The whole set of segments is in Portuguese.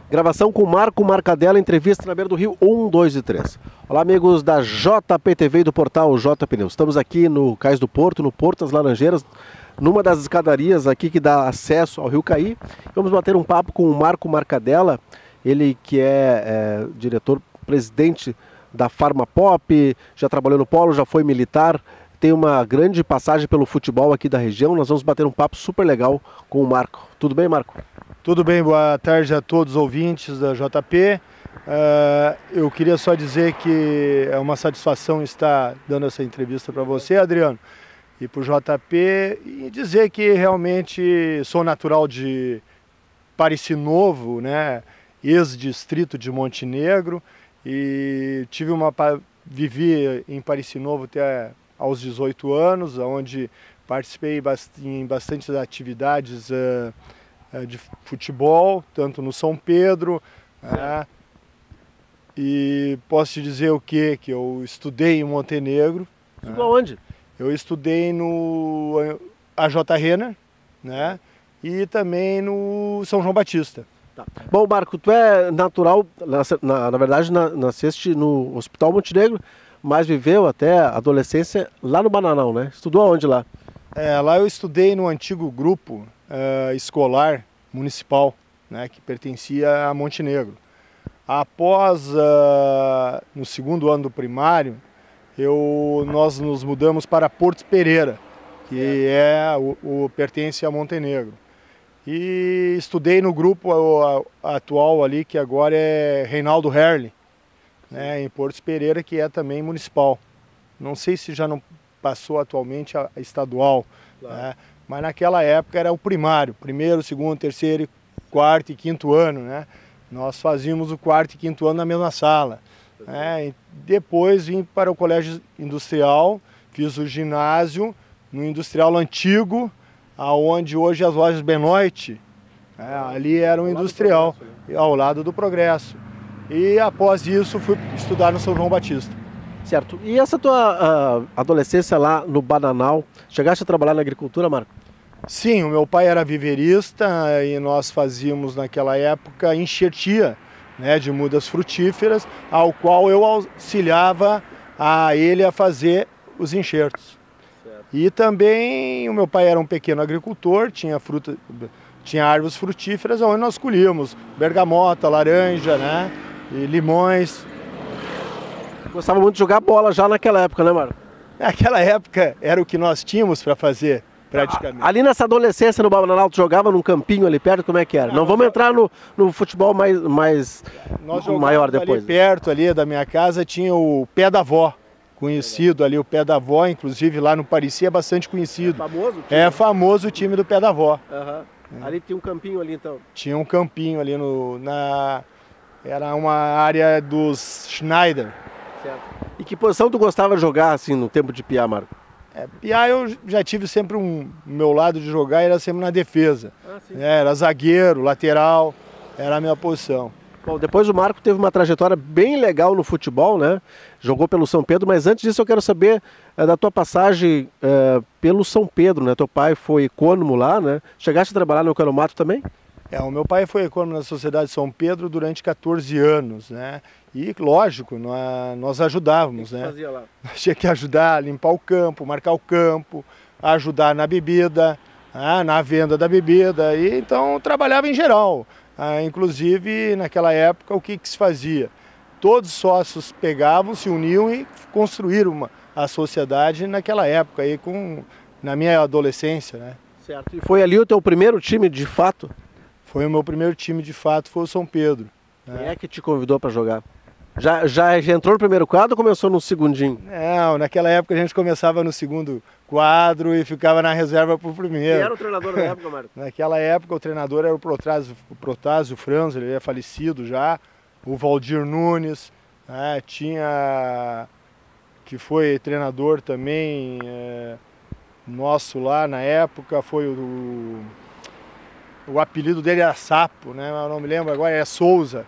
Gravação com Marco Marcadella, entrevista na beira do Rio 1, 2 e 3. Olá, amigos da JP TV e do portal J Pneus. Estamos aqui no Cais do Porto, no Porto das Laranjeiras, numa das escadarias aqui que dá acesso ao Rio Caí. Vamos bater um papo com o Marco Marcadella, ele que é diretor-presidente da Farmapop, já trabalhou no Polo, já foi militar, tem uma grande passagem pelo futebol aqui da região. Nós vamos bater um papo super legal com o Marco. Tudo bem, Marco? Tudo bem, boa tarde a todos os ouvintes da JP. Eu queria só dizer que é uma satisfação estar dando essa entrevista para você, Adriano, e para o JP, e dizer que realmente sou natural de Paricinovo, né, ex-distrito de Montenegro, e vivi em Paricinovo até aos 18 anos, onde participei em bastantes atividades de futebol, tanto no São Pedro, e posso te dizer o quê? Que eu estudei em Montenegro. Estudou onde? Eu estudei no AJ Renner, né? E também no São João Batista. Tá. Bom, Marco, tu é natural, na verdade nasceste no Hospital Montenegro, mas viveu até a adolescência lá no Bananal, né? Estudou aonde lá? Lá eu estudei no antigo grupo escolar municipal, né, que pertencia a Montenegro. Após, no segundo ano do primário, nós nos mudamos para Porto Pereira, que pertence a Montenegro. E estudei no grupo atual ali, que agora é Reinaldo Herli, né, em Porto Pereira, que é também municipal. Não sei se já não passou atualmente a estadual, claro, né? Mas naquela época era o primário, primeiro, segundo, terceiro, quarto e quinto ano, né? Nós fazíamos o quarto e quinto ano na mesma sala, né? E depois vim para o colégio industrial, fiz o ginásio no industrial antigo, aonde hoje as lojas Benoit, ali era um industrial, ao lado do Progresso. E após isso fui estudar no São João Batista. Certo. E essa tua adolescência lá no Bananal, chegaste a trabalhar na agricultura, Marco? Sim, o meu pai era viverista e nós fazíamos naquela época enxertia, né, de mudas frutíferas, ao qual eu auxiliava a ele a fazer os enxertos. Certo. E também o meu pai era um pequeno agricultor, tinha árvores frutíferas onde nós colhíamos bergamota, laranja, né, e limões. Gostava muito de jogar bola já naquela época, né, Marco? Naquela época era o que nós tínhamos para fazer, praticamente. Ali nessa adolescência no Bananal, tu jogava num campinho ali perto, como é que era? Não vamos entrar no futebol mais maior depois. Ali perto ali da minha casa tinha o Pé da Vó, conhecido ali, o Pé da Vó, inclusive lá no Parecia é bastante conhecido. É famoso o time? É famoso o time do Pé da Vó. Ali tinha um campinho ali então? Tinha um campinho ali era uma área dos Schneider. Certo. E que posição tu gostava de jogar assim no tempo de piá, Marco? Piá eu já tive sempre meu lado de jogar era sempre na defesa. Era zagueiro, lateral, era a minha posição. Bom, depois o Marco teve uma trajetória bem legal no futebol, né? Jogou pelo São Pedro, mas antes disso eu quero saber da tua passagem pelo São Pedro, né? Teu pai foi econômico lá, né? Chegaste a trabalhar no economato também? O meu pai foi econômico na Sociedade São Pedro durante 14 anos, né? E, lógico, nós ajudávamos, né? Fazia lá? Tinha que ajudar a limpar o campo, marcar o campo, ajudar na bebida, na venda da bebida, e então trabalhava em geral. Inclusive, naquela época, o que se fazia? Todos os sócios pegavam, se uniam e construíram a sociedade naquela época, aí, na minha adolescência, né? Certo. E foi ali o teu primeiro time de fato? Foi o meu primeiro time de fato, foi o São Pedro. Quem é que te convidou para jogar? Já entrou no primeiro quadro ou começou no segundinho? Não, naquela época a gente começava no segundo quadro e ficava na reserva para o primeiro. Quem era o treinador na época, Marco? Naquela época o treinador era o Protásio Franz, ele é falecido já, o Valdir Nunes, que foi treinador também nosso lá na época, foi o apelido dele era Sapo, né? Eu não me lembro agora, é Souza.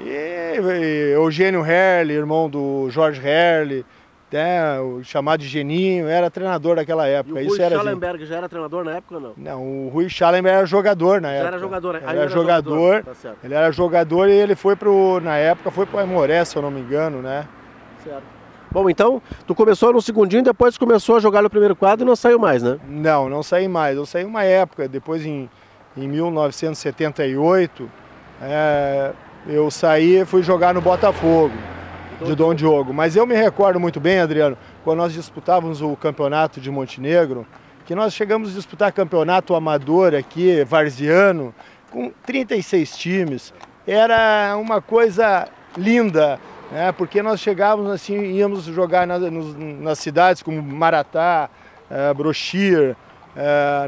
E Eugênio Herle, irmão do Jorge Herle, né, o chamado de Geninho, era treinador daquela época. E o Rui Schallenberg já era treinador na época ou não? Não, o Rui Schallenberg era jogador na época. Já era jogador, ele era jogador, tá certo. ele era jogador e ele foi na época foi pro Aimoré, se eu não me engano, né? Certo. Bom, então, tu começou no segundinho, depois começou a jogar no primeiro quadro e não saiu mais, né? Não saí mais. Eu saí uma época, depois em 1978, eu saí e fui jogar no Botafogo, de Dom Diogo. Mas eu me recordo muito bem, Adriano, quando nós disputávamos o campeonato de Montenegro, que nós chegamos a disputar campeonato amador aqui, varziano, com 36 times. Era uma coisa linda, né? Porque nós chegávamos assim, íamos jogar nas cidades como Maratá, Brochir,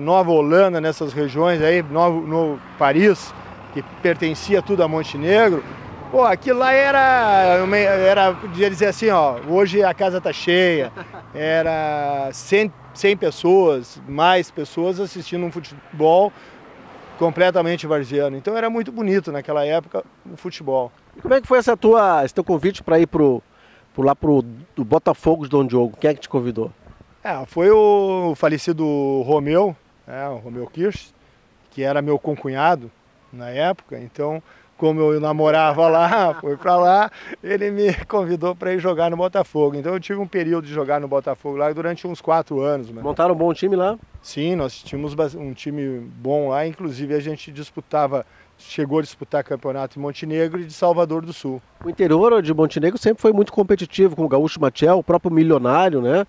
Nova Holanda, nessas regiões aí, no Paris, que pertencia tudo a Montenegro. Pô, aquilo lá podia dizer assim, ó, hoje a casa tá cheia, era 100 pessoas, mais pessoas assistindo um futebol completamente varziano. Então era muito bonito naquela época o futebol. E como é que foi esse teu convite para ir pro Botafogo de Dom Diogo? Quem é que te convidou? Foi o falecido Romeu, o Romeu Kirsch, que era meu concunhado na época. Então, como eu namorava lá, fui para lá, ele me convidou para ir jogar no Botafogo. Então eu tive um período de jogar no Botafogo lá durante uns 4 anos. Montaram um bom time lá? Sim, nós tínhamos um time bom lá, inclusive a gente chegou a disputar campeonato em Montenegro e de Salvador do Sul. O interior de Montenegro sempre foi muito competitivo, com o Gaúcho Matiel, o próprio Milionário, né?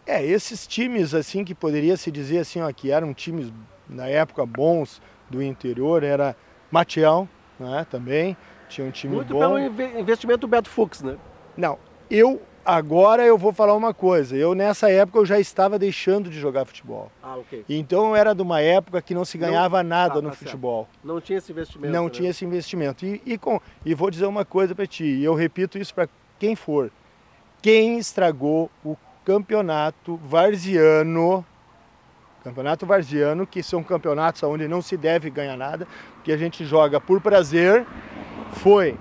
Esses times assim que poderia se dizer assim, ó, que eram times na época bons do interior, era Matiel, né, também, tinha um time muito bom. Muito pelo investimento do Beto Fux, né? Não, agora eu vou falar uma coisa, nessa época eu já estava deixando de jogar futebol. Ok. Então era de uma época que não se ganhava nada no futebol. Certo. Não tinha esse investimento. Não tinha esse investimento. E vou dizer uma coisa para ti, e eu repito isso para quem for. Quem estragou o campeonato varziano, que são campeonatos onde não se deve ganhar nada, que a gente joga por prazer, foi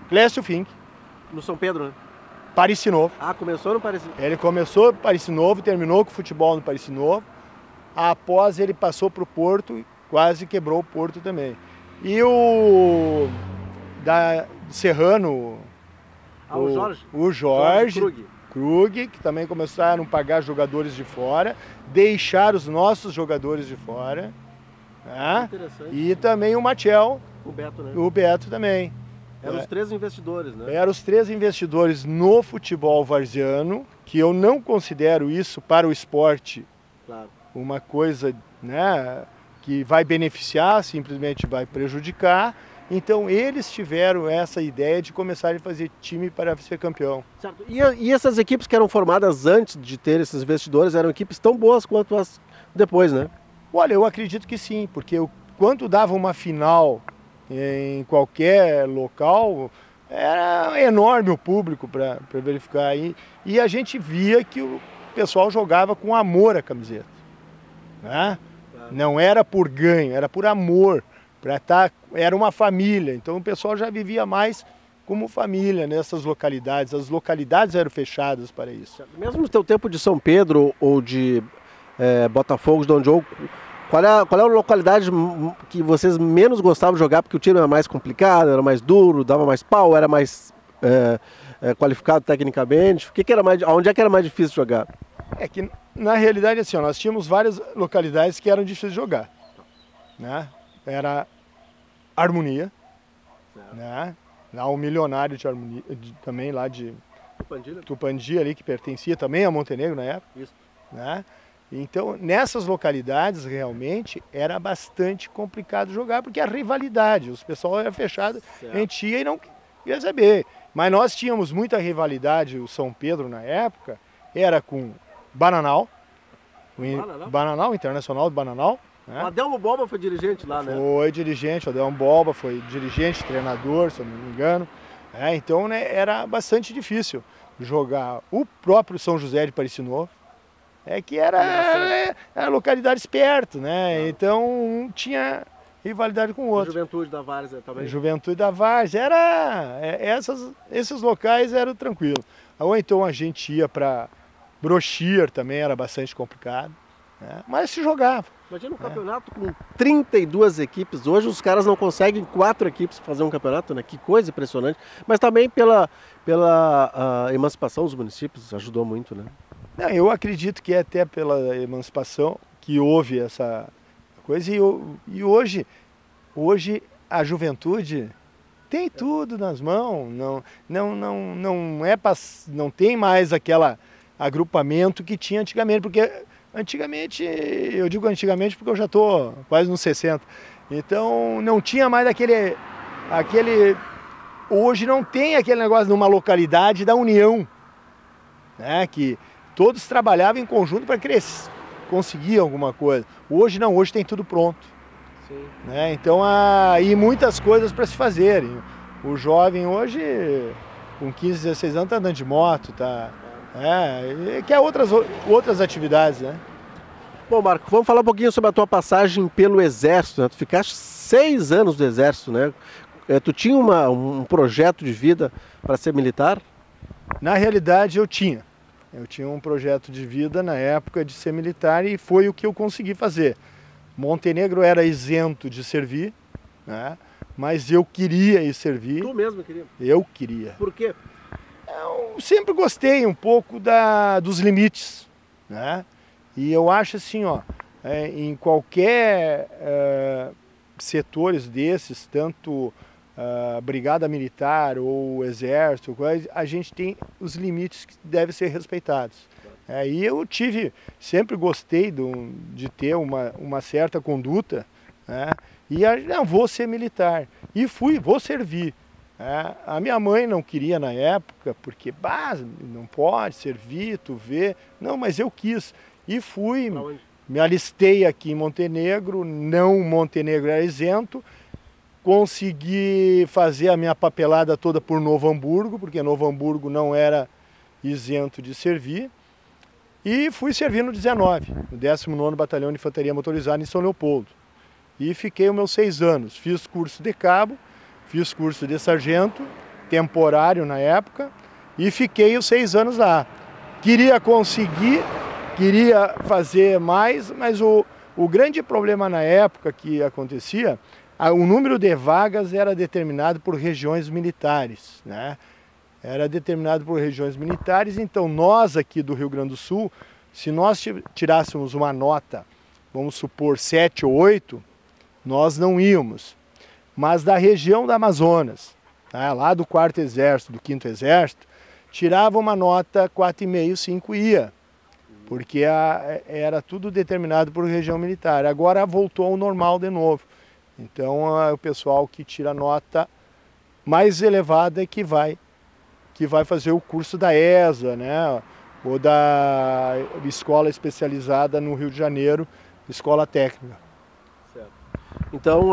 Clécio Fink. No São Pedro, né? Paris Novo. Começou no Paris Novo. Ele começou no Paris Novo, terminou com futebol no Paris Novo. Após ele passou para o Porto, quase quebrou o Porto também. E o Serrano, o Jorge Krug, que também começaram a pagar jogadores de fora, deixar os nossos jogadores de fora. Né? E também o Matiel, o Beto, né? O Beto também. Eram os 3 investidores, né? Eram os 3 investidores no futebol varziano, que eu não considero isso para o esporte uma coisa, né, que vai beneficiar, simplesmente vai prejudicar. Então eles tiveram essa ideia de começar a fazer time para ser campeão. Certo. E essas equipes que eram formadas antes de ter esses investidores eram equipes tão boas quanto as depois, né? Olha, eu acredito que sim, porque quando dava uma final em qualquer local, era enorme o público para verificar aí. E a gente via que o pessoal jogava com amor a camiseta. Né? Não era por ganho, era por amor. Era uma família, então o pessoal já vivia mais como família nessas localidades. As localidades eram fechadas para isso. Mesmo no teu tempo de São Pedro ou de Botafogo, de Dom Diogo, qual é a localidade que vocês menos gostavam de jogar porque o time era mais complicado, era mais duro, dava mais pau, era mais qualificado tecnicamente? Onde é que era mais difícil de jogar? É que na realidade assim, nós tínhamos várias localidades que eram difíceis de jogar. Né? Era Harmonia, né? Lá o Milionário de Harmonia, também lá de Tupandi ali, que pertencia também a Montenegro na época. Isso. Né? Então, nessas localidades, realmente, era bastante complicado jogar, porque a rivalidade, os pessoal era fechado, a gente ia e não queria saber. Mas nós tínhamos muita rivalidade, o São Pedro na época, era com Bananal, o Internacional de Bananal. Né? O Adelmo Boba foi dirigente lá, né? Foi dirigente, o Adelmo Boba foi dirigente, treinador, se eu não me engano. Então, né, era bastante difícil jogar. O próprio São José de Paris Novo, que era localidades perto, né? Então rivalidade com o outro. Juventude da Várzea também? Juventude da Várzea, esses locais eram tranquilos. Ou então a gente ia para Brochir também, era bastante complicado, né? Mas se jogava. Imagina um campeonato com 32 equipes. Hoje os caras não conseguem 4 equipes fazer um campeonato, né? Que coisa impressionante. Mas também pela emancipação dos municípios ajudou muito, né? Não, eu acredito que é até pela emancipação que houve essa coisa. E hoje a juventude tem tudo nas mãos. Não tem mais aquele agrupamento que tinha antigamente, porque antigamente, eu digo antigamente porque eu já estou quase nos 60, então não tinha mais aquele... Hoje não tem aquele negócio de uma localidade da união, né? Que todos trabalhavam em conjunto para conseguir alguma coisa. Hoje não, hoje tem tudo pronto. Sim. Né? Então há muitas coisas para se fazerem. O jovem hoje, com 15, 16 anos, está andando de moto, quer outras atividades, né? Bom, Marco, vamos falar um pouquinho sobre a tua passagem pelo Exército, né? Tu ficaste 6 anos no Exército, né? Tu tinha um projeto de vida para ser militar? Na realidade, eu tinha. Eu tinha um projeto de vida na época de ser militar e foi o que eu consegui fazer. Montenegro era isento de servir, né? Mas eu queria ir servir. Tu mesmo queria? Eu queria. Por quê? Eu sempre gostei um pouco dos limites, né? E eu acho assim, em qualquer setores desses, tanto brigada militar ou exército, a gente tem os limites que devem ser respeitados. E eu sempre gostei de ter uma certa conduta, né? E não, vou ser militar. E vou servir. A minha mãe não queria na época, porque não pode servir, tu vê. Não, mas eu quis. E fui, me alistei aqui em Montenegro, Montenegro era isento. Consegui fazer a minha papelada toda por Novo Hamburgo, porque Novo Hamburgo não era isento de servir. E fui servir no 19, no 19º Batalhão de Infantaria Motorizada em São Leopoldo. E fiquei os meus 6 anos. Fiz curso de cabo, fiz curso de sargento, temporário na época, e fiquei os 6 anos lá. Queria fazer mais, mas o grande problema na época que acontecia, o número de vagas era determinado por regiões militares, né? Era determinado por regiões militares, então nós aqui do Rio Grande do Sul, se nós tirássemos uma nota, vamos supor 7 ou 8, nós não íamos. Mas da região do Amazonas, lá do 4º Exército, do 5º Exército, tirava uma nota 4,5, 5 ia, porque era tudo determinado por região militar. Agora voltou ao normal de novo. Então o pessoal que tira nota mais elevada é que vai fazer o curso da ESA, né? Ou da escola especializada no Rio de Janeiro, escola técnica. Certo. Então,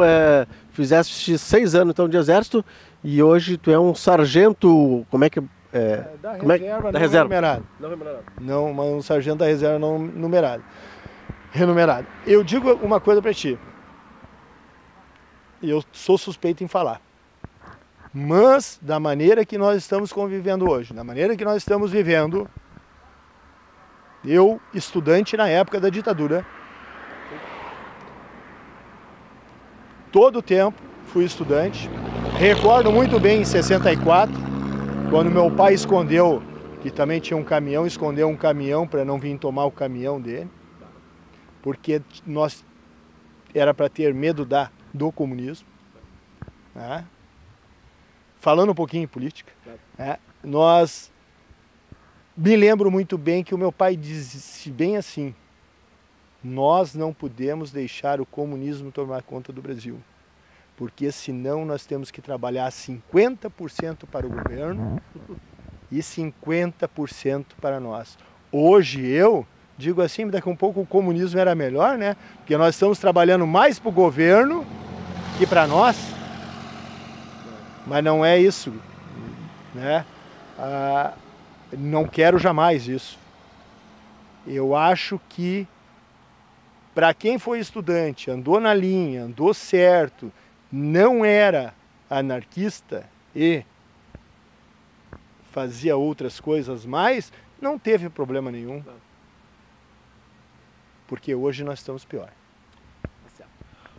fizeste 6 anos então, de exército e hoje tu é um sargento, como é que... da reserva, numerado. Não remunerado. Não, mas um sargento da reserva não numerado. Renumerado. Eu digo uma coisa para ti. Eu sou suspeito em falar. Mas, da maneira que nós estamos convivendo hoje, da maneira que nós estamos vivendo, eu, estudante na época da ditadura, todo o tempo fui estudante. Recordo muito bem em 64, quando meu pai escondeu, que também tinha um caminhão, escondeu um caminhão para não vir tomar o caminhão dele, porque nós era para ter medo do comunismo, né? Falando um pouquinho em política, me lembro muito bem que o meu pai disse bem assim: nós não podemos deixar o comunismo tomar conta do Brasil, porque senão nós temos que trabalhar 50% para o governo e 50% para nós. Hoje eu digo assim, daqui a um pouco o comunismo era melhor, né? Porque nós estamos trabalhando mais para o governo que para nós. Mas não é isso, né? Não quero jamais isso. Eu acho que para quem foi estudante, andou na linha, andou certo, não era anarquista e fazia outras coisas mais, não teve problema nenhum. Porque hoje nós estamos pior.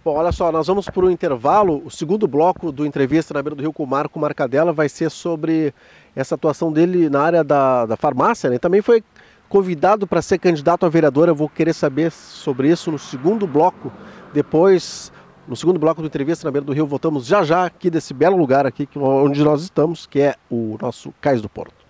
Bom, olha só, nós vamos para o intervalo. O segundo bloco do Entrevista na Beira do Rio com o Marco Marcadella vai ser sobre essa atuação dele na área da farmácia, né? Também foi convidado para ser candidato a vereador. Eu vou querer saber sobre isso no segundo bloco. Depois, no segundo bloco do Entrevista na Beira do Rio, voltamos já já aqui desse belo lugar aqui onde nós estamos, que é o nosso Cais do Porto.